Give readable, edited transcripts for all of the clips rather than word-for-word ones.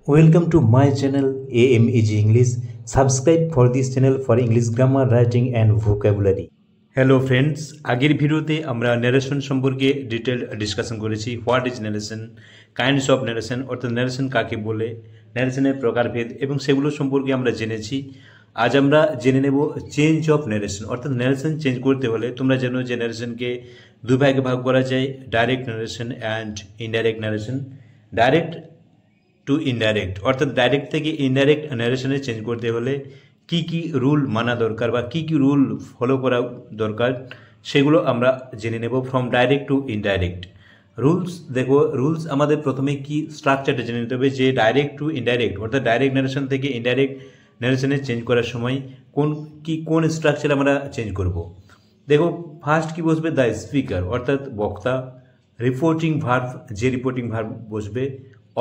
Welcome to my channel AMEG English. Subscribe for this channel for English grammar, writing and vocabulary. Hello friends, আগের ভিডিওতে আমরা narration সম্পর্কে detail discussion করেছি। What is narration, kinds of narration অর্থাৎ narration কাকে বলে, ন্যারেশনের প্রকারভেদ এবং সেগুলো সম্পর্কে আমরা জেনেছি। আজ আমরা জেনে নেব চেঞ্জ অফ ন্যারেশন অর্থাৎ ন্যারেশন চেঞ্জ করতে হলে তোমরা জানো যে ন্যারেশনকে দুই ভাগে ভাগ করা যায়, direct narration and indirect narration. Direct two indirect অর্থাৎ ডাইরেক্ট থেকে ইনডাইরেক্ট ন্যারেশনে চেঞ্জ করতে হলে কি কি রুল মানা দরকার বা কি কি রুল ফলো করা দরকার সেগুলো আমরা জেনে নেব। From direct two indirect rules, দেখো রুলস আমাদের প্রথমে কি স্ট্রাকচারটা জেনে নিতে হবে যে ডাইরেক্ট টু ইনডাইরেক্ট অর্থাৎ ডাইরেক্ট ন্যারেশন থেকে ইনডাইরেক্ট ন্যারেশনে চেঞ্জ করার সময় কোন স্ট্রাকচার আমরা চেঞ্জ করব। দেখো ফার্স্ট কি বসবে, দ্য স্পিকার অর্থাৎ বক্তা, রিপোর্টিং ভার্ব যে রিপোর্টিং ভার্ব বসবে,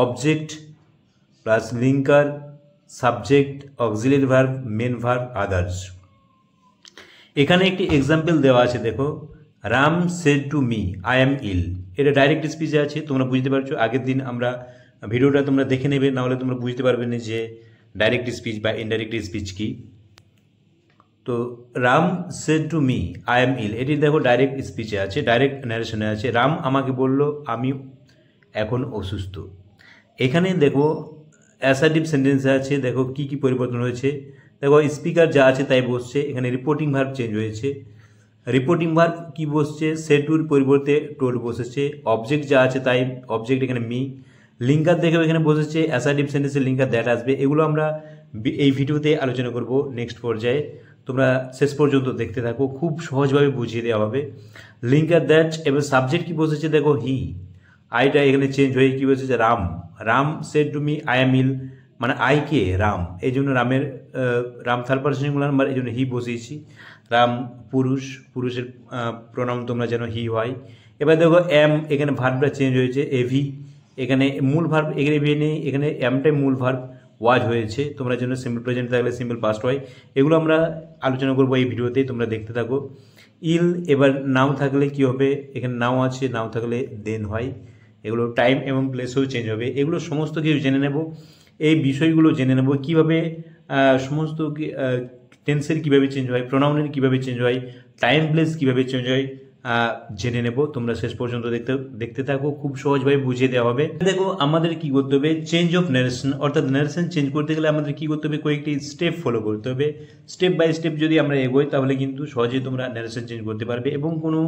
object plus linker, subject, auxiliary verb, main verb, others. এখানে একটি এক্সাম্পল দেওয়া আছে, দেখো Ram said to me I am ill. এটা ডাইরেক্ট স্পিচে আছে, তোমরা বুঝতে পারছো। আগের দিন আমরা ভিডিওটা তোমরা দেখে নেবে, নাহলে তোমরা বুঝতে পারবে না যে ডাইরেক্ট স্পিচ বা ইনডাইরেক্ট স্পিচ কি। তো Ram said to me I am ill, এটি দেখো ডাইরেক্ট স্পিচে আছে, ডাইরেক্ট ন্যারেশনে আছে। রাম আমাকে বলল আমি এখন অসুস্থ। এখানে দেখো অ্যাসার্টিভ সেন্টেন্সে আছে, দেখো কি কি পরিবর্তন হয়েছে। দেখো স্পিকার যা আছে তাই বসছে, এখানে রিপোর্টিং ভার্ব চেঞ্জ হয়েছে। রিপোর্টিং ভার্ব কি বসছে, সে টুর পরিবর্তে টোর বসেছে। অবজেক্ট যা আছে তাই অবজেক্ট এখানে মি। লিঙ্কার দেখো এখানে বসেছে, অ্যাসার্টিভ সেন্টেন্সের লিঙ্কার দ্যাট আসবে। এগুলো আমরা এই ভিডিওতে আলোচনা করব নেক্সট পর্যায়ে। তোমরা শেষ পর্যন্ত দেখতে থাকো, খুব সহজভাবে বুঝিয়ে দেওয়া হবে। লিঙ্কার দ্যাট, এবার সাবজেক্ট কি বসেছে, দেখো হি, আইটা এখানে চেঞ্জ হয়ে কি বসেছে Ram. Ram said to me I am ill, মানে আই কে রাম, এই জন্য রামের Ram third person singular number, এই জন্য হি বসিয়েছি। রাম পুরুষ, পুরুষের প্রনাম তোমরা যেন হি হয়। এবার দেখো এম, এখানে ভার্বটা চেঞ্জ হয়েছে, এভি। এখানে মূল ভার্ব এখানে এভি নেই, এখানে এমটাই মূল ভার্ব ওয়াজ হয়েছে। তোমরা যেন সিম্পল প্রেজেন্ট থাকলে সিম্পল পাস্ট হয়, এগুলো আমরা আলোচনা করবো এই ভিডিওতে, তোমরা দেখতে থাকো। ইল, এবার নাও থাকলে কি হবে, এখানে নাও আছে, নাও থাকলে দেন হয়। এগুলো টাইম এবং প্লেসেও চেঞ্জ হবে, এগুলো সমস্ত কিছু জেনে নেব। এই বিষয়গুলো জেনে নেব কীভাবে সমস্ত টেন্সের কীভাবে চেঞ্জ হয়, প্রোনাউনের কীভাবে চেঞ্জ হয়, টাইম প্লেস কীভাবে চেঞ্জ হয় জেনে নেব। তোমরা শেষ পর্যন্ত দেখতে থাকো, খুব সহজভাবে বুঝিয়ে দেওয়া হবে। দেখো আমাদের কি করতে হবে, চেঞ্জ অফ ন্যারেশন অর্থাৎ ন্যারেশন চেঞ্জ করতে গেলে আমাদের কি করতে হবে, কয়েকটি স্টেপ ফলো করতে হবে। স্টেপ বাই স্টেপ যদি আমরা এগোই তাহলে কিন্তু সহজেই তোমরা ন্যারেশন চেঞ্জ করতে পারবে এবং কোনো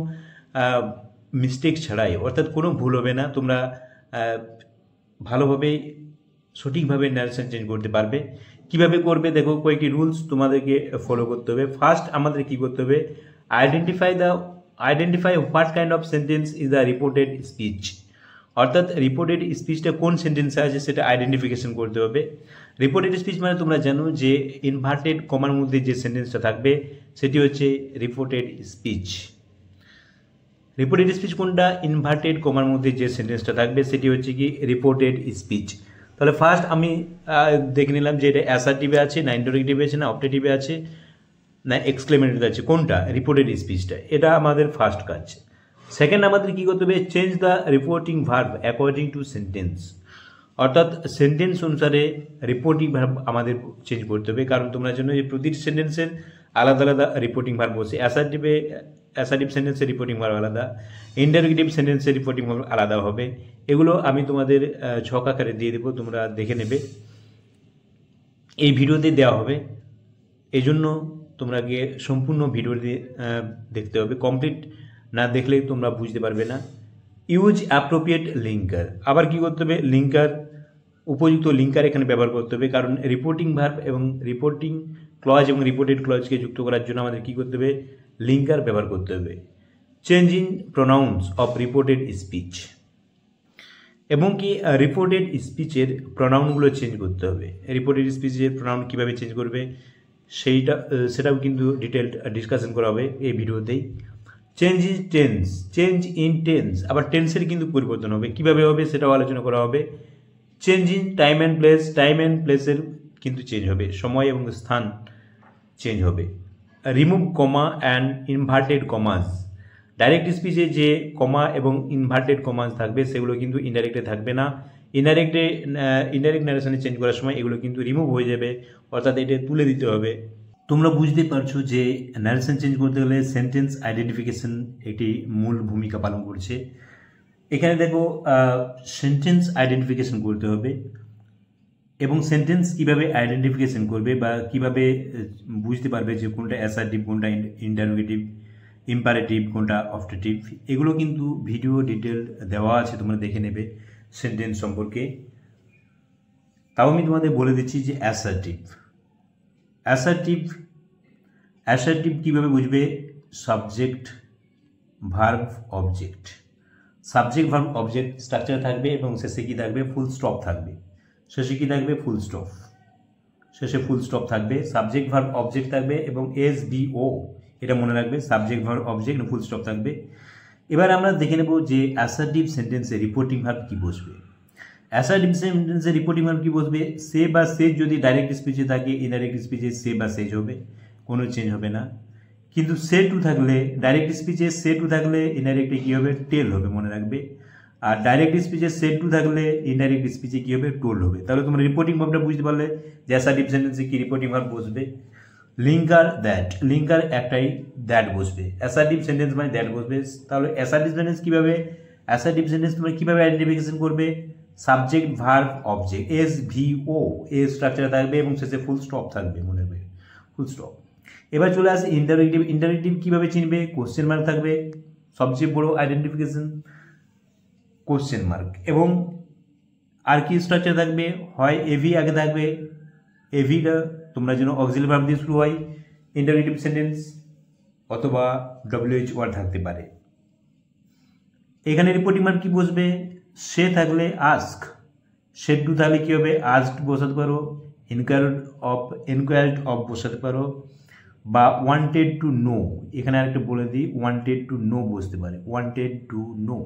মিস্টেক ছাড়াই, অর্থাৎ কোনো ভুল হবে না। তোমরা ভালোভাবে সঠিকভাবে ন্যারেশন চেঞ্জ করতে পারবে। কিভাবে করবে, দেখো কয়েকটি রুলস তোমাদেরকে ফলো করতে হবে। ফার্স্ট আমাদের কি করতে হবে, identify what kind of sentence is the reported speech, অর্থাৎ রিপোর্টেড স্পিচটা কোন সেন্টেন্সে আছে সেটা আইডেন্টিফিকেশন করতে হবে। রিপোর্টেড স্পিচ মানে তোমরা জানো যে ইনভার্টেড কমার মধ্যে যে সেন্টেন্সটা থাকবে সেটি হচ্ছে রিপোর্টেড স্পিচ। রিপোর্টেড স্পিচ কোনটা, ইনভার্টেড কমার মধ্যে যে সেন্টেন্সটা থাকবে সেটি হচ্ছে কি রিপোর্টেড স্পিচ। তাহলে ফার্স্ট আমি দেখে নিলাম যে এটা অ্যাসার্টিভে আছে না ইন্টারোগেটিভে আছে না অপটেটিভে আছে না এক্সক্লেমেটিভে আছে, কোনটা রিপোর্টেড স্পিচটা, এটা আমাদের ফার্স্ট কাজ। সেকেন্ড আমাদের কী করতে হবে, change the reporting verb according to sentence, অর্থাৎ সেন্টেন্স অনুসারে রিপোর্টিং ভার্ব আমাদের চেঞ্জ করতে হবে। কারণ তোমরা জানো যে প্রতিটি সেন্টেন্সের আলাদা আলাদা রিপোর্টিং ভার্ব বসে। অ্যাসার্টিভ সেন্টেন্সের রিপোর্টিং ভার্ব আলাদা, ইন্টারোগেটিভ সেন্টেন্সের রিপোর্টিং ভার্ব আলাদা হবে। এগুলো আমি তোমাদের ছক আকারে দিয়ে দেবো, তোমরা দেখে নেবে, এই ভিডিওতে দেওয়া হবে। এই জন্য তোমরা গিয়ে সম্পূর্ণ ভিডিওটি দেখতে হবে, কমপ্লিট না দেখলে তোমরা বুঝতে পারবে না। ইউজ অ্যাপ্রোপ্রিয়েট লিঙ্কার, আবার কি করতে হবে, লিঙ্কার, উপযুক্ত লিঙ্কার এখানে ব্যবহার করতে হবে। কারণ রিপোর্টিং ভার্ব এবং রিপোর্টিং ক্লজ এবং রিপোর্টেড ক্লজকে যুক্ত করার জন্য আমাদের কী করতে হবে, লিঙ্কার ব্যবহার করতে হবে। Changing pronounce of reported speech, এবং কি রিপোর্টেড স্পিচের প্রোনাউনগুলো চেঞ্জ করতে হবে। রিপোর্টেড স্পিচের প্রোনাউন কীভাবে চেঞ্জ করবে সেটাও কিন্তু ডিটেলড ডিসকাশন করা হবে এই ভিডিওতেই। Change in tense, change in tense, আবার টেন্সের কিন্তু পরিবর্তন হবে, কীভাবে হবে সেটাও আলোচনা করা হবে। Change in time and place, time and প্লেসের কিন্তু চেঞ্জ হবে, সময় এবং স্থান চেঞ্জ হবে। Remove comma and inverted commas, direct স্পিচে যে কমা এবং ইনভার্টেড কমাস থাকবে সেগুলো কিন্তু ইনডাইরেক্টে থাকবে না। ইনডাইরেক্ট ন্যারেশনে চেঞ্জ করার সময় এগুলো কিন্তু রিমুভ হয়ে যাবে, অর্থাৎ এটা তুলে দিতে হবে। তোমরা বুঝতে পারছো যে ন্যারেশন চেঞ্জ করতে গেলে সেন্টেন্স আইডেন্টিফিকেশন একটি মূল ভূমিকা পালন করছে। এখানে দেখো সেন্টেন্স আইডেন্টিফিকেশন করতে হবে, এবং সেন্টেন্স কিভাবে আইডেন্টিফিকেশন করবে বা কিভাবে বুঝতে পারবে যে কোনটা অ্যাসার্টিভ, কোনটা ইন্টারোগেটিভ, ইম্পারেটিভ, কোনটা অবজেক্টিভ, এগুলো কিন্তু ভিডিও ডিটেল দেওয়া আছে, তোমরা দেখে নেবে সেন্টেন্স সম্পর্কে। তাও আমি তোমাদের বলে দিচ্ছি যে অ্যাসার্টিভ কীভাবে বুঝবে? Subject verb object, subject verb object structure থাকবে এবং শেষে কী থাকবে? ফুল স্টপ থাকবে। শেষে কী থাকবে? Full stop. শেষে ফুল স্টপ থাকবে, সাবজেক্ট ভার্ব অবজেক্ট থাকবে এবং SVO, এটা মনে রাখবে, subject verb object full stop থাকবে। এবার আমরা দেখে নেব যে অ্যাসার্টিভ সেন্টেন্সে রিপোর্টিং ভার্ব কী বসবে। অ্যাসার্টিভ সেন্টেন্সে রিপোর্টিং ভার্ব কী বসবে? সে বা সেজ যদি ডাইরেক্ট স্পিচে থাকে, ইনডাইরেক্ট স্পিচে সে বা সেজ হবে, কোনো চেঞ্জ হবে না। কিন্তু সে টু থাকলে, ডাইরেক্ট স্পিচে সে টু থাকলে ইনডাইরেক্টে কী হবে? টেল হবে, মনে রাখবে। আর ডাইরেক্ট স্পিচে সে টু থাকলে ইনডাইরেক্ট স্পিচে কী হবে? টোল হবে। তাহলে তোমরা রিপোর্টিং ভার্বটা বুঝতে পারলে যে অ্যাসার্টিভ সেন্টেন্সে কি রিপোর্টিং ভার্ব বসবে। লিঙ্কার দ্যাট, লিঙ্কার একটাই, দ্যাট বসবে। অ্যাসার্টিভ সেন্টেন্স মানে দ্যাট বসবে। তাহলে অ্যাসার্টিভ সেন্টেন্স কীভাবে, অ্যাসার্টিভ সেন্টেন্স তোমরা কীভাবে আইডেন্টিফিকেশন করবে? সাবজেক্ট ভার্ব অবজেক্ট SVO, এ স্ট্রাকচার থাকবে এবং শেষে ফুল স্টপ থাকবে, মনে রাখবে, ফুল স্টপ। এবার চলে আসে ইন্টারোগেটিভ। ইন্টারোগেটিভ কীভাবে চিনবে? কোশ্চেন মার্ক থাকবে, সবচেয়ে বড় আইডেন্টিফিকেশন কোশ্চেন মার্ক। এবং আর কি স্ট্রাকচার থাকবে? হয় এভি আগে থাকবে, এভিটা তোমরা যেন অক্সিলারি ভার্ব দিয়ে শুরু হয় ইন্টারোগেটিভ সেন্টেন্স, অথবা WH ওয়ার্ড থাকতে পারে। এখানে রিপোর্টিং ভার্ব কি বসবে? সে থাকলে আস্ক, সে টু থাকলে কী হবে? আস্কড বসাতে পারো, এনকোয়ার্ড অফ বসাতে পারো, বা ওয়ান্টেড টু নো। এখানে আরেকটা বলে দিই, ওয়ান্টেড টু নো বসতে পারে, ওয়ান্টেড টু নো।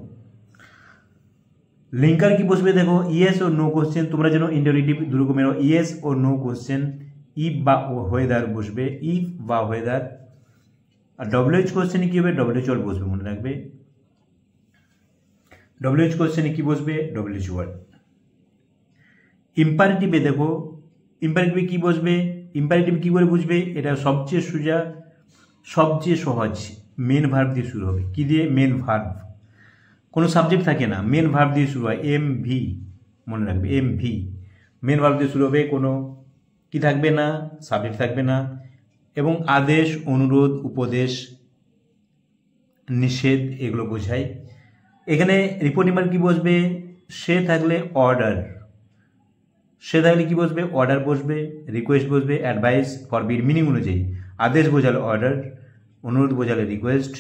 লিঙ্কার কি বসবে? দেখো ইয়েস ও নো কোশ্চেন, তোমরা যেন ইন্টারোগেটিভ দুরকমের ইয়েস ও নো কোশ্চেন, ইফ বা ওয়েদার বসবে, ইফ বা ওয়েদার। আর WH কোশ্চেনে কী হবে? WH ওয়ার্ড বসবে, মনে রাখবে। WH কোশ্চেনে কী বসবে? WH word. ইম্পারেটিভে দেখো, ইম্পারেটিভে কী বসবে? ইম্পারেটিভ কী করে বুঝবে? এটা সবচেয়ে সোজা, সবচেয়ে সহজ, মেন ভার্ব দিয়ে শুরু হবে। কী দিয়ে? Main verb. কোনো সাবজেক্ট থাকে না, মেন ভার্ব দিয়ে শুরু হয়, MV, মনে রাখবে, MV, মেন ভার্ব দিয়ে শুরু হবে। কোনো কি থাকবে না? সাবজেক্ট থাকবে না। এবং আদেশ, অনুরোধ, উপদেশ, নিষেধ, এগুলো বোঝায়। এখানে রিপোর্টিং ভার্ব কি বসবে? সে থাকলে অর্ডার, সে থাকলে কি বসবে? অর্ডার বসবে। রিকোয়েস্ট বসবে, অ্যাডভাইস, ফরবিড মিনিং অনুযায়ী। আদেশ বোঝালে অর্ডার, অনুরোধ বোঝালে রিকোয়েস্ট,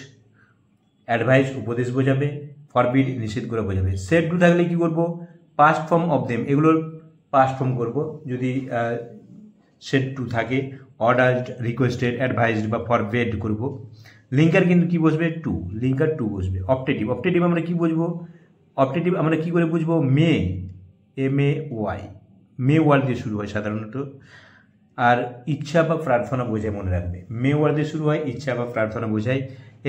অ্যাডভাইস উপদেশ বোঝাবে, ফরবিড নিষেধ করে বোঝাবে। সেড টু থাকলে কি করব? পাস্ট ফর্ম অফ দেম, এগুলোর পাস্ট ফর্ম করব যদি সেড টু থাকে। অর্ডারড, রিকোয়েস্টেড, অ্যাডভাইসড বা ফরবেড করব। লিঙ্কার কিন্তু কি বসবে? টু, লিঙ্কার টু বসবে। অপটেটিভ, অপটেটিভ আমরা কি বুঝবো? অপটেটিভ আমরা কি করে বুঝবো? মে, MAY, মে ওয়ার্ড দিয়ে শুরু হয় সাধারণত। আর ইচ্ছা বা প্রার্থনা বোঝায়, মনে রাখবে। মে ওয়ার্ড দিয়ে শুরু হয়, ইচ্ছা বা প্রার্থনা বোঝায়।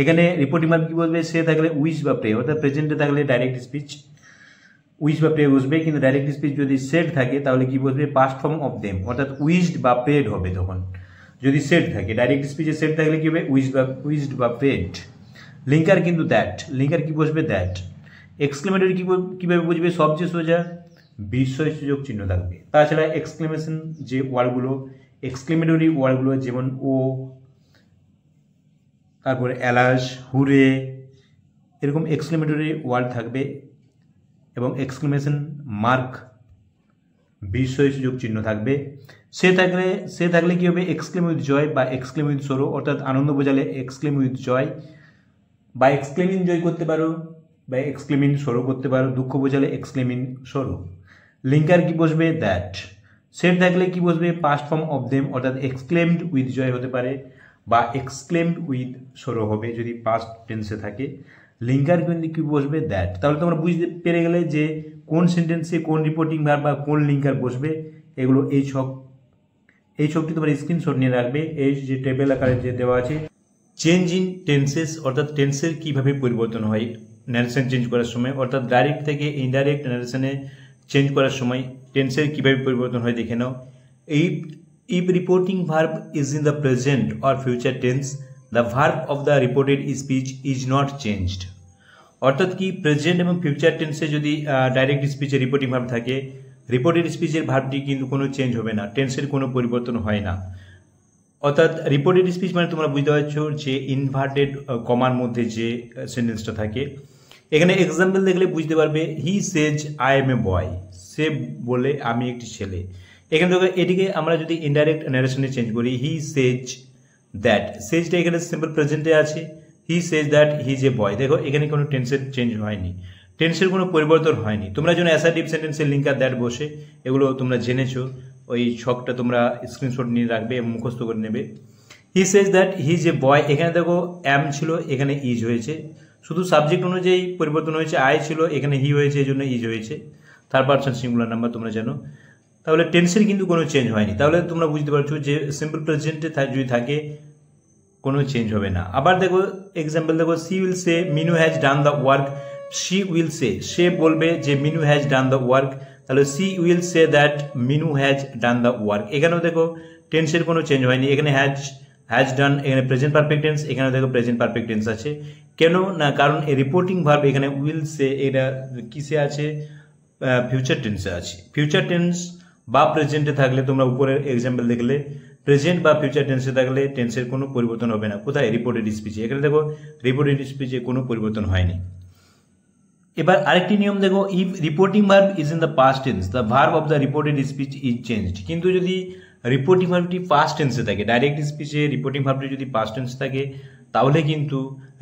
এখানে রিপোর্টিং ভার্ব কি বলবে? সে থাকলে উইশ বা প্রে, অর্থাৎ প্রেজেন্টে থাকলে ডাইরেক্ট স্পিচ উইশ বা প্রে বসবে। কিন্তু ডাইরেক্ট স্পিচ যদি সেড থাকে তাহলে কি বসবে? পাস্ট ফর্ম অফ দেম, অর্থাৎ উইশড বা প্রেড হবে তখন যদি সেড থাকে। ডাইরেক্ট স্পিচে সেড থাকলে কি হবে? উইশড বা প্রেড। লিঙ্কার কিন্তু দ্যাট, লিঙ্কার কি বসবে? দ্যাট। এক্সক্লেমেটরি কীভাবে বুঝবে? সবচেয়ে সোজা, বিস্ময়সূচক চিহ্ন থাকবে। তাছাড়া এক্সক্লেমেশন যে ওয়ার্ডগুলো, এক্সক্লেমেটরি ওয়ার্ডগুলো যেমন ও, তারপরে অ্যালাস, হুরে, এরকম এক্সক্লেমেটরি ওয়ার্ড থাকবে। এবং এক্সক্লেমেশন মার্ক, বিস্ময়সূচক চিহ্ন থাকবে। সে থাকলে কি হবে? এক্সক্লেম উইথ জয় বা এক্সক্লেম উইথ সরো, অর্থাৎ আনন্দ বোঝালে এক্সক্লেম উইথ জয়, বা এক্সক্লেমিং জয় করতে পারো, বা এক্সক্লেমিং সরো করতে পারো। দুঃখ বোঝালে এক্সক্লেমিং সরো। লিঙ্কার কি বসবে? দ্যাট। সেড থাকলে কি বসবে? পাস্ট ফর্ম অফ দেম, অর্থাৎ এক্সক্লেমড উইথ জয় হতে পারে বা এক্সক্লেমড উইথ সরো হবে যদি পাস্ট টেন্সে থাকে। লিঙ্কার কিন্তু কি বসবে? দ্যাট। তাহলে তোমরা বুঝতে পেরে গেলে যে কোন সেন্টেন্সে কোন রিপোর্টিং ভার্ব বা কোন লিঙ্কার বসবে। এগুলো এই ছকটি তোমরা স্ক্রিনশট নিয়ে রাখবে। এই যে টেবিল আকারে যে দেওয়া আছে, চেঞ্জ ইন টেন্সেস, অর্থাৎ টেন্সের কীভাবে পরিবর্তন হয় ন্যারেশন চেঞ্জ করার সময়, অর্থাৎ ডাইরেক্ট থেকে ইনডাইরেক্ট ন্যারেশনে চেঞ্জ করার সময় টেন্সের কীভাবে পরিবর্তন হয় দেখে নাও। If reporting verb is in the present or future tense, the verb of the reported speech is not changed. অর্থাৎ কি প্রেজেন্ট এবং ফিউচার টেন্সে যদি ডাইরেক্ট স্পিচে রিপোর্টিং ভার্ব থাকে, রিপোর্টেড স্পিচের ভার্বটি কিন্তু কোনো চেঞ্জ হবে না, টেন্সের কোনো পরিবর্তন হয় না। অর্থাৎ রিপোর্টেড স্পিচ মানে তোমরা বুঝতে পারছো যে ইনভার্টেড কমার মধ্যে যে সেন্টেন্সটা থাকে। এখানে এক্সাম্পল দেখলে বুঝতে পারবে, হি সেজ আই এম এ বয়, সে বলে আমি একটি ছেলে। এখানে দেখো এটিকে আমরা যদি ইনডাইরেক্ট ন্যারেশনে চেঞ্জ করি, হি সেজ দ্যাট, সেজটা এখানে সিম্পল প্রেজেন্টে আছে, হি says that he is a বয়। দেখো এখানে কোনো টেন্সের চেঞ্জ হয়নি, টেন্সের কোনো পরিবর্তন হয়নি। তোমরা যেন অ্যাসার্টিভ সেন্টেন্সের লিঙ্কার দ্যাট বসে, এগুলো তোমরা জেনেছো, ওই ছকটা তোমরা স্ক্রিনশট নিয়ে রাখবে এবং মুখস্থ করে নেবে। হি says that he is a বয়, এখানে দেখো অ্যাম ছিল, এখানে ইজ হয়েছে, শুধু সাবজেক্ট অনুযায়ী পরিবর্তন হয়েছে। আই ছিল, এখানে হি হয়েছে, এই জন্য ইজ হয়েছে, থার্ড পারসন সিঙ্গুলার নাম্বার তোমরা জানো। তাহলে টেন্সের কিন্তু কোনো চেঞ্জ হয়নি। তাহলে তোমরা বুঝতে পারছো যে সিম্পল প্রেজেন্টে যদি থাকে কোনো চেঞ্জ হবে না। আবার দেখো এক্সাম্পল দেখো, she will say Minu has done the work, she will say, সে বলবে যে Minu has done the work, তাহলে she will say that Minu has done the work. এখানেও দেখো টেন্সের কোনো চেঞ্জ হয়নি, এখানে হ্যাজ ডান, এখানে প্রেজেন্ট পারফেক্ট টেন্স, এখানে দেখো প্রেজেন্ট পারফেক্ট টেন্স আছে। কেন না, কারণ এই রিপোর্টিং ভার্ব এখানে উইল সে, এটা কিসে আছে, ফিউচার টেন্সে আছে। ফিউচার টেন্স বা প্রেজেন্টে থাকলে তোমরা উপরের এক্সাম্পল দেখলে, প্রেজেন্ট বা ফিউচার টেন্সে থাকলে টেন্সের কোনো পরিবর্তন হবে না। কোথায়, রিপোর্টেড স্পিচে। এখানে দেখো রিপোর্টেড স্পিচে কোনো পরিবর্তন হয়নি। এবার আরেকটি নিয়ম দেখো, if reporting verb is in the past tense, the verb of the reported speech is changed. কিন্তু যদি রিপোর্টিং ভার্বটি পাস্ট টেন্সে থাকে, ডাইরেক্ট স্পিচে রিপোর্টিং ভার্বটি যদি পাস্ট টেন্সে থাকে, তাহলে কিন্তু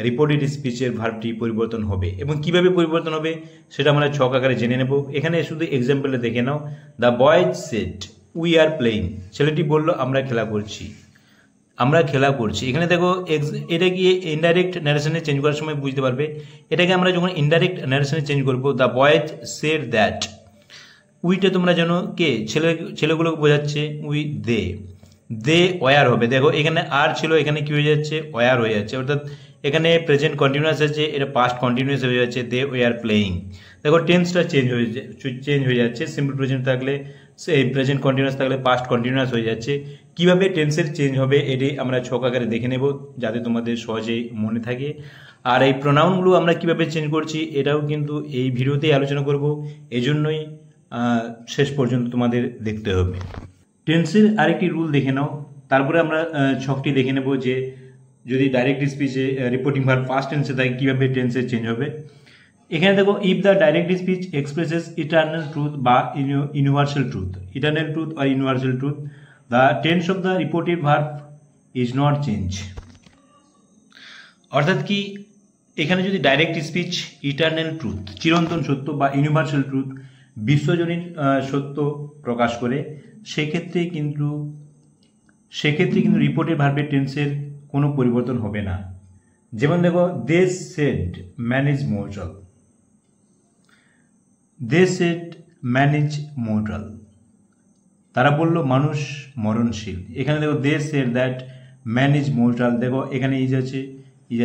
রিপোর্টেড স্পিচের ভার্বটি পরিবর্তন হবে। এবং কিভাবে পরিবর্তন হবে সেটা আমরা ছক আকারে জেনে নেব। এখানে শুধু এক্সাম্পলে দেখে নাও, the boy said we are playing, ছেলেটি বলল আমরা খেলা করছি, আমরা খেলা করছি। এখানে দেখো এটা গিয়ে ইনডাইরেক্ট ন্যারেশনে চেঞ্জ করার সময় বুঝতে পারবে। এটাকে আমরা যখন ইনডাইরেক্ট ন্যারেশনে চেঞ্জ করবো, দ্য বয়েজ সেড দ্যাট, উইটা তোমরা জানো কে, ছেলেগুলোকে বোঝাচ্ছে, উই দে ওয়ার হবে। দেখো এখানে আর ছিল, এখানে কি হয়ে যাচ্ছে, ওয়ার হয়ে যাচ্ছে। অর্থাৎ এখানে প্রেজেন্ট কন্টিনিউয়াস আছে, এটা পাস্ট কন্টিনিউয়াস হয়ে যাচ্ছে, দে ওয়ার প্লেইং। দেখো টেন্সটা চেঞ্জ হয়ে যাচ্ছে, সিম্পল প্রেজেন্ট থাকলে সেই প্রেজেন্ট কন্টিনিউয়াস থাকলে পাস্ট কন্টিনিউয়াস হয়ে যাচ্ছে। কিভাবে টেন্সের চেঞ্জ হবে এটি আমরা ছক আকারে দেখে নেব, যাতে তোমাদের সহজেই মনে থাকে। আর এই প্রোনাউনগুলো আমরা কিভাবে চেঞ্জ করছি এটাও কিন্তু এই ভিডিওতেই আলোচনা করব, এই জন্যই শেষ পর্যন্ত তোমাদের দেখতে হবে। টেন্সের আরেকটি রুল দেখে নাও, তারপরে আমরা ছকটি দেখে নেব যে যদি ডাইরেক্ট স্পিচে রিপোর্টিং ভার্ব পাস্ট টেন্সে থাকে কীভাবে টেন্সের চেঞ্জ হবে। এখানে দেখো, if the direct speech expresses eternal truth বা ইউনিভার্সাল ট্রুথ, ইটার্নাল ট্রুথ আর universal truth, the tense of the reported verb is not change. অর্থাৎ কি, এখানে যদি ডাইরেক্ট স্পিচ ইটার্নাল ট্রুথ, চিরন্তন সত্য বা ইউনিভার্সাল ট্রুথ, বিশ্বজনীন সত্য প্রকাশ করে, সেক্ষেত্রে কিন্তু রিপোর্টেড ভার্বের টেন্সের কোনো পরিবর্তন হবে না। যেমন দেখো, they said man is mortal, they said man is mortal, তারা বলল মানুষ মরণশীল। এখানে দেখো, they said that man is mortal, দেখো এখানে ইজ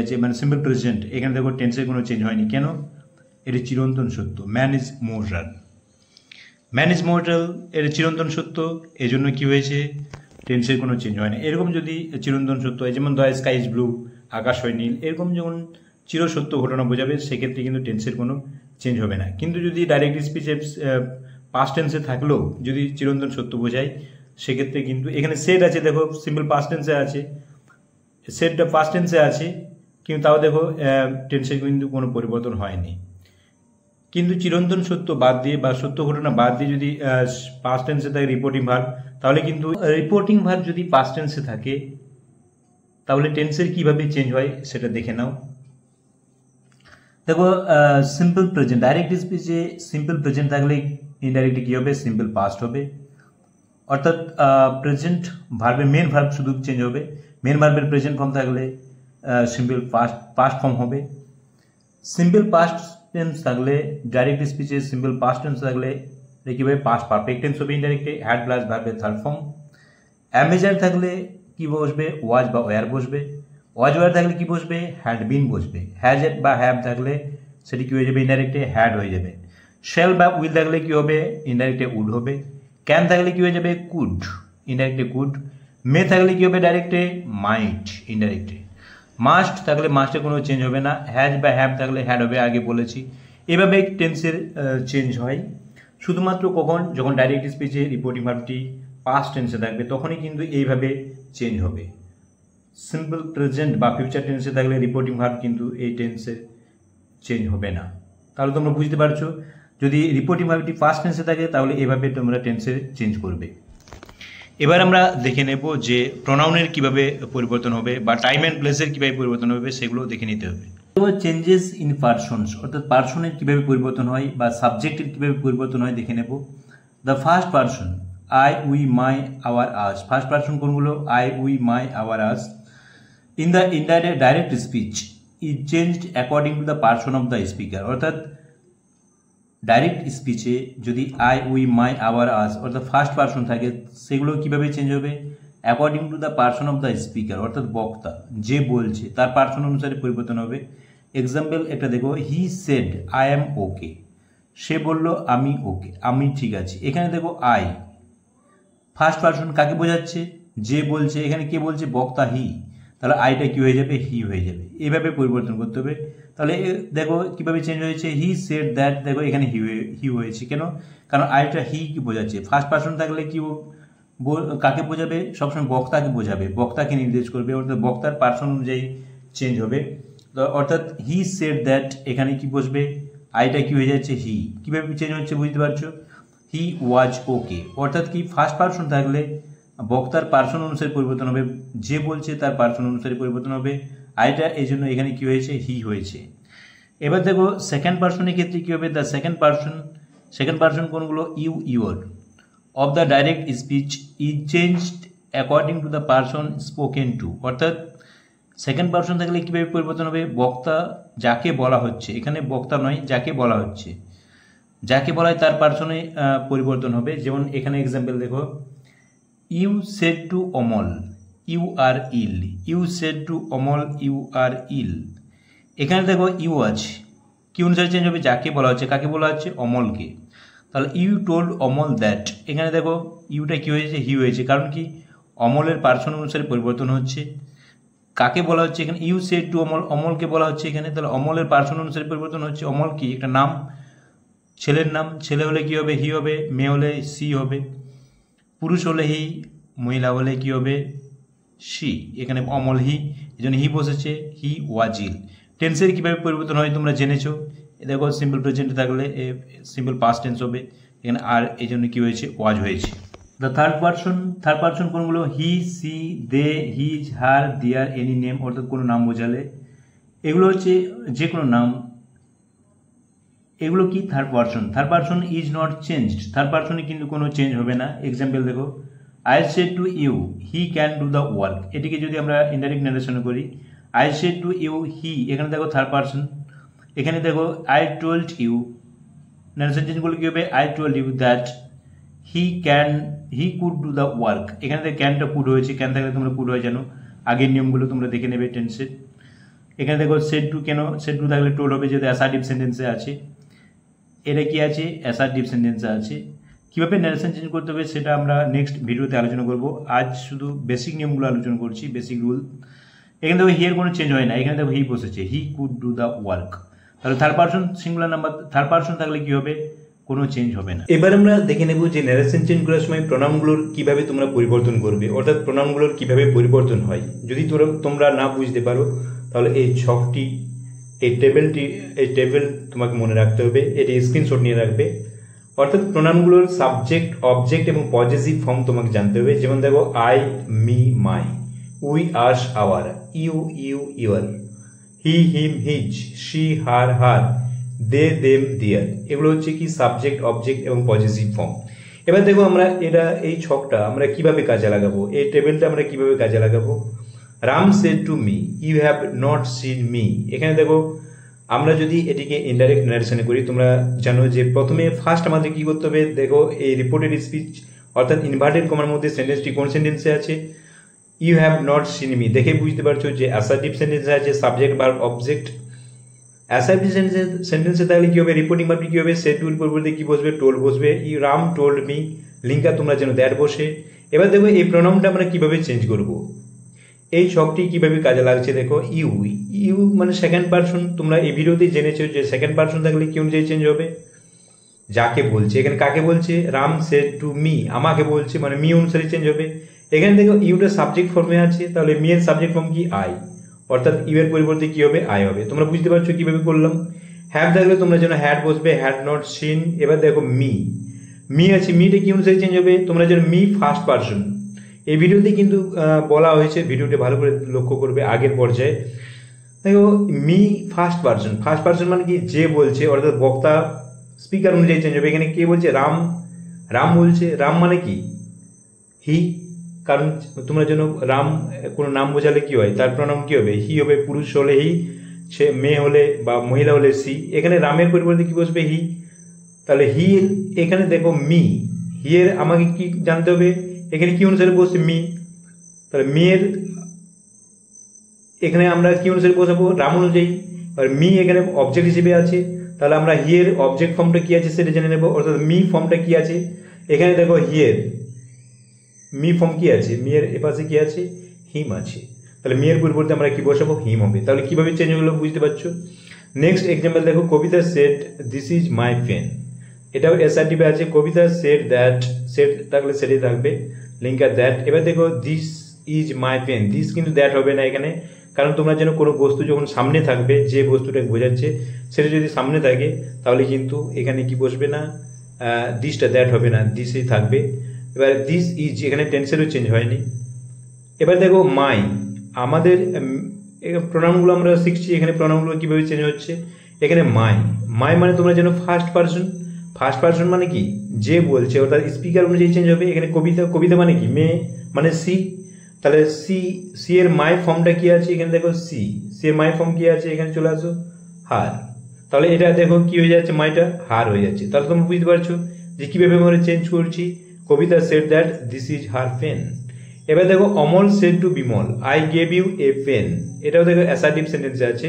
আছে মানে সিম্পল প্রেজেন্ট। এখানে দেখো টেন্সের কোনো চেঞ্জ হয়নি, কেন, এটি চিরন্তন সত্য, man is mortal, man is mortal, এর চিরন্তন সত্য, এই জন্য কী হয়েছে, টেন্সের কোনো চেঞ্জ হয় না। এরকম যদি চিরন্তন সত্য হয়, যেমন দ্য স্কাই ইজ ব্লু, আকাশ হয় নীল, এরকম যখন চিরসত্য ঘটনা বোঝাবে সেক্ষেত্রে কিন্তু টেন্সের কোনো চেঞ্জ হবে না। কিন্তু যদি ডাইরেক্ট স্পিচে পাস্ট টেন্সে থাকলেও যদি চিরন্তন সত্য বোঝায়, সেক্ষেত্রে কিন্তু এখানে সেট আছে, দেখো সিম্পল পাস্ট টেন্সে আছে, সেটটা পাস্ট টেন্সে আছে, কিন্তু তাও দেখো টেন্সের কিন্তু কোনো পরিবর্তন হয়নি। কিন্তু চিরন্তন সত্য বাদ দিয়ে বা সত্য ঘটনা বাদ দিয়ে যদি পাস্ট টেন্সে থাকে রিপোর্টিং ভার্ব, তাহলে কিন্তু রিপোর্টিং ভার্ব যদি পাস্ট টেন্সে থাকে তাহলে টেন্সের কিভাবে চেঞ্জ হয় সেটা দেখে নাও। দেখো সিম্পল প্রেজেন্ট, ডাইরেক্ট স্পিচে সিম্পল প্রেজেন্ট থাকলে ইনডাইরেক্টলি কী হবে, সিম্পল পাস্ট হবে। অর্থাৎ প্রেজেন্ট ভার্বের মেন ভার্ব শুধু চেঞ্জ হবে, মেন ভার্বের প্রেজেন্ট ফর্ম থাকলে সিম্পল পাস্ট ফর্ম হবে। সিম্পল পাস্ট টেন্স থাকলে ডাইরেক্ট স্পিচে সিম্পল পাস্ট টেন্স থাকলে কীভাবে পাস্ট পারফেক্ট টেন্স হবে ইনডাইরেক্টলি, হ্যাড প্লাস ভার্বের থার্ড ফর্ম। অ্যামেজার থাকলে কি বসবে, ওয়াজ বা ওয়ার বসবে। ওয়াজ ওয়ার থাকলে কি বসবে, হ্যাড বিন বসবে। হ্যাজ বা হ্যাভ থাকলে সেটি কী হয়ে যাবে, ইনডাইরেক্টলি হ্যাড হয়ে যাবে। শ্যাল বা উইল থাকলে কি হবে, ইনডাইরেক্টে উড হবে। ক্যান থাকলে কি হয়ে যাবে, কুড, ইনডাইরেক্টে কুড। মে থাকলে কি হবে, ডাইরেক্টে মাইট, ইনডাইরেক্টে। মাস্ট থাকলে মাস্টে কোনো চেঞ্জ হবে না। হ্যাজ বা হ্যাভ থাকলে হ্যাড হবে, আগে বলেছি। এভাবে টেন্সের চেঞ্জ হয় শুধুমাত্র কখন, যখন ডাইরেক্ট স্পিচে রিপোর্টিং ভার্বটি পাস্ট টেন্সে থাকবে তখনই কিন্তু এইভাবে চেঞ্জ হবে। সিম্পল প্রেজেন্ট বা ফিউচার টেন্সে থাকলে রিপোর্টিং ভার্ব কিন্তু এই টেন্সে চেঞ্জ হবে না। তাহলে তোমরা বুঝতে পারছো, যদি রিপোর্টিং ভার্বটি পাস্ট টেন্সে থাকে তাহলে এভাবে তোমরা টেন্সে চেঞ্জ করবে। এবার আমরা দেখে নেব যে প্রোনাউনের কিভাবে পরিবর্তন হবে বা টাইম অ্যান্ড প্লেসের কিভাবে পরিবর্তন হবে সেগুলো দেখে নিতে হবে। চেঞ্জেস ইন পার্সনস, অর্থাৎ পার্সনের কিভাবে পরিবর্তন হয় বা সাবজেক্টের কিভাবে পরিবর্তন হয় দেখে নেব। The first person, I, we, my, our, us. First person কোনগুলো, I, we, my, our, us. In the direct speech is changed according to the person of the speaker, অর্থাৎ ডাইরেক্ট স্পিচে যদি I, we, my, our, us অর্থাৎ first person থাকে সেগুলো কিভাবে change হবে, according to the person of the speaker, অর্থাৎ বক্তা যে বলছে তার পার্সন অনুসারে পরিবর্তন হবে। এক্সাম্পল একটা দেখো, হি সেড আই অ্যাম ওকে, সে বলল আমি ওকে, আমি ঠিক আছি। এখানে দেখো আই ফার্স্ট পার্সন কাকে বোঝাচ্ছে, যে বলছে, এখানে কে বলছে, বক্তা হি, তাহলে আইটা কি হয়ে যাবে, হি হয়ে যাবে। এভাবে পরিবর্তন করতে হবে। তাহলে দেখো কিভাবে চেঞ্জ হয়েছে, হি সেড দ্যাট, দেখো এখানে হি হয়েছে কেন, কারণ আইটা হি কি বোঝাচ্ছে। ফার্স্ট পার্সন থাকলে কি কাকে বোঝাবে, সবসময় বক্তাকে বোঝাবে, বক্তাকে নির্দেশ করবে, অর্থাৎ বক্তার পার্সন অনুযায়ী চেঞ্জ হবে। অর্থাৎ হি সেড দ্যাট, এখানে কি বসবে, আইটা কি হয়ে যাচ্ছে, হি। কিভাবে চেঞ্জ হচ্ছে বুঝতে পারছো, হি ওয়াজ ওকে, অর্থাৎ কি ফার্স্ট পার্সন থাকলে বক্তার পার্সন অনুসারে পরিবর্তন হবে, যে বলছে তার পার্সন অনুসারে পরিবর্তন হবে। আইটা এই জন্য এখানে কি হয়েছে, হি হয়েছে। এবার দেখো সেকেন্ড পার্সনের ক্ষেত্রে কি হবে, দ্য সেকেন্ড পার্সন কোনগুলো, you, your. Of the direct speech is changed according to the person spoken to, অর্থাৎ সেকেন্ড পার্সন থাকলে কীভাবে পরিবর্তন হবে, বক্তা যাকে বলা হচ্ছে, এখানে বক্তা নয় যাকে বলা হচ্ছে, যাকে বলা হয় তার পার্সনে পরিবর্তন হবে। যেমন এখানে এক্সাম্পল দেখো, you said to Amal you are ill, you said to Amal you are ill. এখানে দেখো ইউ আছে, কি অনুসারে চেঞ্জ হবে, যাকে বলা হচ্ছে, কাকে বলা হচ্ছে, অমলকে। তাহলে ইউ টোল্ড অমল দ্যাট, এখানে দেখো ইউটা কি হয়েছে, হি হয়েছে, কারণ কি অমলের পার্সন অনুসারে পরিবর্তন হচ্ছে। কাকে বলা হচ্ছে, এখানে ইউ সেড টু অমল, অমলকে বলা হচ্ছে এখানে, তাহলে অমলের পার্সন অনুসারে পরিবর্তন হচ্ছে। অমল কি একটা নাম, ছেলের নাম, ছেলে হলে কি হবে, হি হবে, মেয়ে হলে সি হবে, পুরুষ হলে হি, মহিলা হলে কি হবে, সি। এখানে অমল হি, এই জন্য হি বসেছে, হি ওয়াজিল। টেন্সের কীভাবে পরিবর্তন হয় তোমরা জেনেছো, দেখো সিম্পল প্রেজেন্টে থাকলে সিম্পল পাস্ট টেন্স হবে, এখানে আর এই জন্য কী হয়েছে, ওয়াজ হয়েছে। দ্য থার্ড পার্সন কোনগুলো, হি, সি, দে, হিজ, হার, দিয়ার, এনি নেম, অর্থাৎ কোনো নাম বোঝালে। এগুলো হচ্ছে যে কোনো নাম, এগুলো কি third person is not changed, third পার্সনে কিন্তু কোনো চেঞ্জ হবে না। এক্সাম্পল দেখো, I said to you he can do the work, এটিকে যদি আমরা ইনডাইরেক্ট নারেশন করি, I said to you he, এখানে দেখো থার্ড পার্সন। এখানে দেখো I told you, narration change করলে কী হবে, I told you that he could do the work, এখানে দেখো ক্যানটা কুড হয়েছে, ক্যান থাকলে তোমরা কুড হয় জানো, আগের নিয়মগুলো তোমরা দেখে নেবে টেন্সের। এখানে দেখো সেড টু, কেন সেড টু থাকলে টোল্ড হবে, যেহেতু অ্যাসার্টিভ সেন্টেন্সে আছে, এটা কি আছে, অ্যাসার্টিভ সেন্টেন্সে আছে। কীভাবে ন্যারেশন চেঞ্জ করতে হবে সেটা আমরা নেক্সট ভিডিওতে আলোচনা করব। আজ শুধু বেসিক নিয়মগুলো আলোচনা করছি, বেসিক রুল। এখানে দেখো হিয়ার কোনো চেঞ্জ হয় না, এখানে দেখো হি বসেছে, he could do the work. তাহলে third person singular number, third person থাকলে কি হবে, কোনো চেঞ্জ হবে না। এবার আমরা দেখে নেব যে ন্যারেশন চেঞ্জ করার সময় প্রোনাউনগুলোর কিভাবে তোমরা পরিবর্তন করবে, অর্থাৎ প্রোনাউনগুলোর কিভাবে পরিবর্তন হয়। যদি তোমরা না বুঝতে পারো তাহলে এই ছকটি, এই টেবিল তোমাকে মনে রাখতে হবে, এটি স্ক্রিনশট নিয়ে রাখবে। অর্থাৎ প্রোনাউনগুলোর সাবজেক্ট, অবজেক্ট এবং পজেসিভ ফর্ম তোমাকে জানতে হবে। যেমন দেখো, I, me, my, we, us, our, you, your, he, him, his, she, her, her, they, them, their. এগুলো হচ্ছে কি সাবজেক্ট, অবজেক্ট এবং পজেসিভ ফর্ম। এবার দেখো আমরা এই ছকটা আমরা কিভাবে কাজে লাগাবো, এই টেবিলটা আমরা কিভাবে কাজে লাগাবো। Ram said to me you have not seen me, এখানে দেখো আমরা যদি এটিকে ইনডাইরেক্ট নারেশনে করি, তোমরা জানো যে প্রথমে ফার্স্ট আমাদের কি করতে হবে, দেখো এই রিপোর্টেড স্পিচ অর্থাৎ ইনভার্টেড কমার মধ্যে সেন্টেন্সটি কোন সেন্টেন্সে আছে, you have not seen me, দেখে বুঝতে পারছো যে অ্যাসার্টিভ সেন্টেন্সে আছে সাবজেক্ট ভার্ব অবজেক্ট অ্যাসার্টিভ সেন্টেন্সে তাহলে কি হবে, রিপোর্টিং ভার্বটি কি হবে, সেড টুর পরিবর্তে কি বসবে, টোল্ড বসবে। রাম টোল্ড মি, লিঙ্কার তোমরা যেন দ্যাট বসে। এবার দেখো এই প্রোনাউনটা আমরা কিভাবে চেঞ্জ করব, এই ছকটি কিভাবে কাজে লাগছে দেখো। ইউ, ইউ মানে সেকেন্ড পারসন, তোমরা এই ভিডিওতেই জেনেছো যে সেকেন্ড পারসন থাকলে কি অনুযায়ী চেঞ্জ হবে, যাকে বলছে। এখানে কাকে বলছে, রাম সেড টু মি, আমাকে বলছে, মানে মি অনুসারে চেঞ্জ হবে। এখানে দেখো ইউটা সাবজেক্ট ফর্মে আছে, তাহলে মি এর সাবজেক্ট ফর্ম কি, আই, অর্থাৎ ইউ এর পরিবর্তে কি হবে, আই হবে। তোমরা বুঝতে পারছো কিভাবে করলাম। হ্যাভ থাকলে তোমরা যেন হ্যাড বসবে, হ্যাড নট সিন। এবার দেখো মি, মি আছে, মিটা কি অনুসারে চেঞ্জ হবে, তোমরা যেন মি ফার্স্ট পারসন। এই ভিডিওতে কিন্তু বলা হয়েছে, ভিডিওটা ভালো করে লক্ষ্য করবে আগের পর্যায়ে। দেখো me first person, first person মানে কি, যে বলছে, অর্থাৎ বক্তা স্পিকার অনুযায়ী চেঞ্জ হবে। এখানে কে বলছে, রাম, রাম বলছে, রাম মানে কি, হি, কারণ তোমরা যেন রাম কোনো নাম বোঝালে কি হয়, তার প্রনাম কি হবে, হি হবে। পুরুষ হলে হি, সে মেয়ে হলে বা মহিলা হলে সি। এখানে রামের পরিবর্তে কি বসবে, হি। তাহলে হি, এখানে দেখো মি, হি এর আমাকে কি জানতে হবে, এখানে কি অনুসারে বসছে, মি। তাহলে মেয়ের এখানে আমরা কি অনুসারে বসাবো, রাম অনুযায়ী। আর মি এখানে অবজেক্ট হিসেবে আছে, তাহলে আমরা হিয়ের অবজেক্ট ফর্মটা কি আছে সেটা জেনে নেব, অর্থাৎ মি ফর্মটা কি আছে। এখানে দেখো হিয়ের মি ফর্ম কি আছে, মি এর এপাশে কি আছে, হিম আছে। তাহলে মি এর পরিবর্তে আমরা কি বসাবো, হিম হবে। তাহলে কিভাবে চেঞ্জ হলো বুঝতে পারছো। নেক্সট এক্সাম্পল দেখো, Kabita said this is my pen, এটাও এসআরটিভে আছে। কবিতা সেড দ্যাট, সেড থাকলে সেটাই থাকবে, লিঙ্কার দ্যাট। এবার দেখো this is my pen, this কিন্তু দ্যাট হবে না এখানে, কারণ তোমরা যেন কোনো বস্তু যখন সামনে থাকবে, যে বস্তুটা বোঝাচ্ছে সেটা যদি সামনে থাকে, তাহলে কিন্তু এখানে কি বসবে না, দিসটা দ্যাট হবে না, দিসই থাকবে। এবার দিস ইজ, এখানে টেন্সেরও চেঞ্জ হয়নি। এবার দেখো মাই, আমাদের প্রোনাউনগুলো আমরা শিখছি, এখানে প্রোনাউনগুলো কিভাবে চেঞ্জ হচ্ছে। এখানে মাই, মাই মানে তোমরা যেন ফার্স্ট পারসন, ফার্স্ট পারসন মানে কি, যে বলছে, অর্থাৎ স্পিকার অনুযায়ী চেঞ্জ হবে। এখানে কবিতা, কবিতা মানে কি, মেয়ে মানে সি, তাহলে সি, সি এর মাই ফর্মটা কি আছে, এখানে দেখো সি, সি এর মাই ফর্ম কি আছে, এখানে চলে আসো হার। তাহলে এটা দেখো কি হয়ে যাচ্ছে, মাইটা হার হয়ে যাচ্ছে। তাহলে তোমরা বুঝতে পারছো যে কিভাবে আমরা চেঞ্জ করছি। Kabita said that this is her pen. এবার দেখো Amal said to Bimal I gave you a pen, এটাও দেখো অ্যাসার্টিভ সেন্টেন্সে আছে।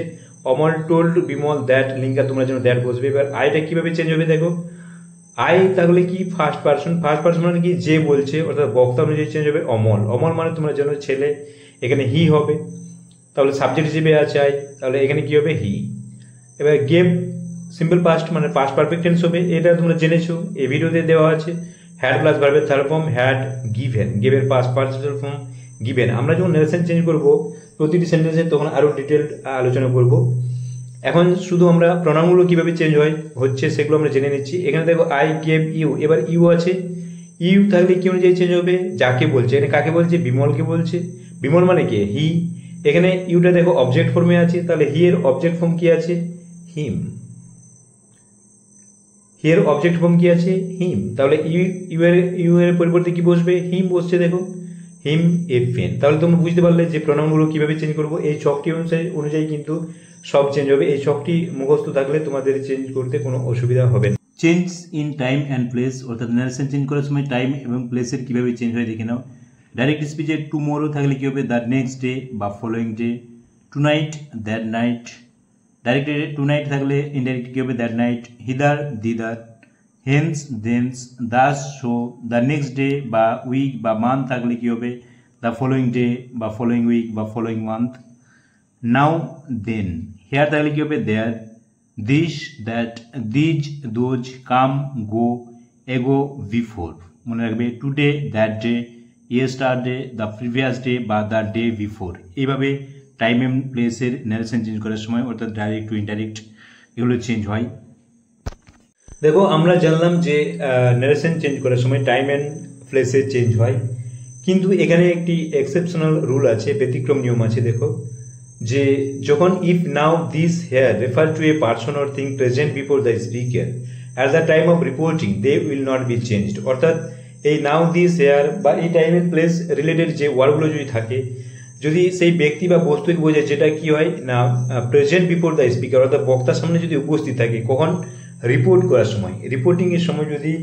Amal told Bimal that, linker তোমরা যেন দ্যাট বসবে। এবার আইটা কিভাবে চেঞ্জ হবে দেখো, আই তাহলে কি ফার্স্ট পারসন, ফার্স্ট পারসন মানে কি, যে বলছে, অর্থাৎ বক্তা অনুযায়ী চেঞ্জ হবে। অমল, অমল মানে তোমরা যেন ছেলে, এখানে হি হবে। তাহলে সাবজেক্ট হিসেবে আছে আই, তাহলে এখানে কি হবে, হি। এবার গেভ সিম্পল পাস্ট মানে পাস্ট পারফেক্ট টেন্স হবে, এটা তোমরা জেনেছো, এই ভিডিওতে দেওয়া আছে। হ্যাড প্লাস ভার্বের থার্ড ফর্ম হ্যাড, গিভেন, গিভের পাস্ট পার্টিসিপাল ফর্ম গিভেন। আমরা যখন নেরেশন চেঞ্জ করব প্রতিটি সেন্টেন্সে, তখন আরো ডিটেলড আলোচনা করব। এখন শুধু আমরা প্রোনাউনগুলো কিভাবে চেঞ্জ হচ্ছে সেগুলো আমরা জেনে নিচ্ছি। এখানে দেখো আই গেভ ইউ, এবার ইউ আছে, ইউ থাকলে কি অনুযায়ী চেঞ্জ হবে, যাকে বলছে। এখানে কাকে বলছে, বিমলকে বলছে। বিমল মানে কে, হি। এখানে ইউটা দেখো অবজেক্ট ফর্মে আছে, তাহলে হি এর অবজেক্ট ফর্ম কি আছে, হিম। হি এর অবজেক্ট ফর্ম কি আছে, হিম। তাহলে ইউ এর পরিবর্তে কি বসবে, হিম বসছে, দেখো হিম এ পেন। তাহলে তোমরা বুঝতে পারলে যে প্রোনাউনগুলো কিভাবে চেঞ্জ করবো। এই ছকটি অনুযায়ী কিন্তু সব চেঞ্জ হবে। এই ছকটি মুখস্থ থাকলে তোমাদের চেঞ্জ করতে কোনো অসুবিধা হবে না। Change in time and place, অর্থাৎ নারেশন চেঞ্জ করার সময় টাইম এবং প্লেসের কিভাবে চেঞ্জ হয় দেখে নাও। ডাইরেক্ট স্পিচে টুমোরো থাকলে কি হবে, দ্য নেক্সট ডে বা following day. Tonight, that night. Direct tonight থাকলে ইনডাইরেক্ট কি হবে, that night. Hither, thither. Hence, thence. Thus, so. The next day বা উইক বা মান্থ থাকলে কি হবে, দ্য ফলোয়িং ডে বা ফলোয়িং উইক বা following month. Now, then. Here থাকলে কি হবে, there. This, that. These, those. Come, go. Ago, before. মনে রাখবে today, that day. Yesterday, the previous day বা দ্য ডে বিফোর। এইভাবে টাইম এন্ড প্লেসের নারেশন চেঞ্জ করার সময়, অর্থাৎ ডাইরেক্ট টু ইনডাইরেক্ট, এগুলো চেঞ্জ হয়। দেখো আমরা জানলাম যে নারেশন চেঞ্জ করার সময় টাইম অ্যান্ড প্লেসে চেঞ্জ হয়, কিন্তু এখানে একটি এক্সেপশনাল রুল আছে, ব্যতিক্রম নিয়ম আছে। দেখো যে যখন if now this here refer to a person or thing present before the speaker at the time of reporting they will not be changed, অর্থাৎ এই নাও দিস হেয়ার বা এই টাইম অ্যান্ড প্লেস রিলেটেড যে ওয়ার্ডগুলো যদি থাকে, যদি সেই ব্যক্তি বা বস্তুকে বোঝায়, যেটা কি হয় না প্রেজেন্ট বিফোর দ্য স্পিকার, অর্থাৎ বক্তার সামনে যদি উপস্থিত থাকে, কখন, রিপোর্ট করার সময়, রিপোর্টিং এর সময় যদি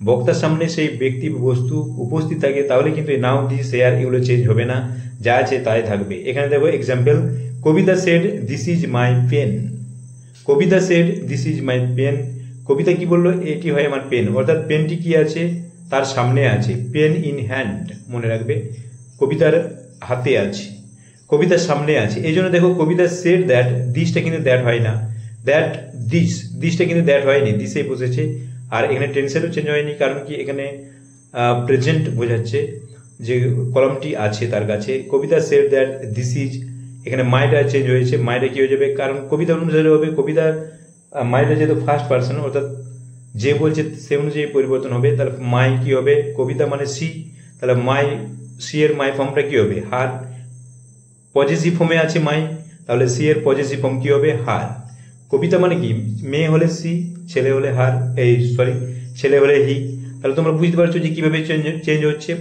বক্তার সামনে সেই ব্যক্তি বস্তু উপস্থিত থাকে, তাহলে কিন্তু নাও দিস হেয়ার এগুলো চেঞ্জ হবে না, যা আছে তাই থাকবে। এখানে দেখো example, Kabita said this is my pen. Kabita said this is my pen, Kabita কি বললো এটি হয় আমার পেন, অর্থাৎ পেনটি কি আছে তার সামনে আছে, পেন ইন হ্যান্ড মনে রাখবে, কবিতার হাতে আছে, কবিতার সামনে আছে। এই জন্য দেখো কবিতা সেড দ্যাট, দিসটা কিন্তু দ্যাট হয় না, দ্যাট দিসটা কিন্তু দ্যাট হয়নি, দিসেই বসেছে। আর এখানে টেন্সেরও চেঞ্জ হয়নি, কারণ কি এখানে প্রেজেন্ট বোঝাচ্ছে যে কলমটি আছে তার কাছে। কবিতা সেড দ্যাট দিস ইজ, এখানে মাইটা চেঞ্জ হয়েছে, মাইটা কি হয়ে যাবে, কারণ কবিতা অনুসারে হবে, কবিতা মাইটা যেহেতু ফার্স্ট পার্সন অর্থাৎ যে বলছে সে অনুযায়ী পরিবর্তন হবে, তাহলে মাই কি হবে, কবিতা মানে সি, তাহলে মাই, সি এর মাই ফর্মটা কি হবে হার, পজেসিভ ফর্মে আছে মাই, তাহলে সি এর পজেসিভ ফর্ম কি হবে হার। কবিতা মানে কি, মেয়ে হলে সি, ছেলে হলে হার, এই সরি ছেলে হলে হি। তাহলে তোমরা বুঝতে পারছো যে কিভাবে চেঞ্জ হচ্ছে।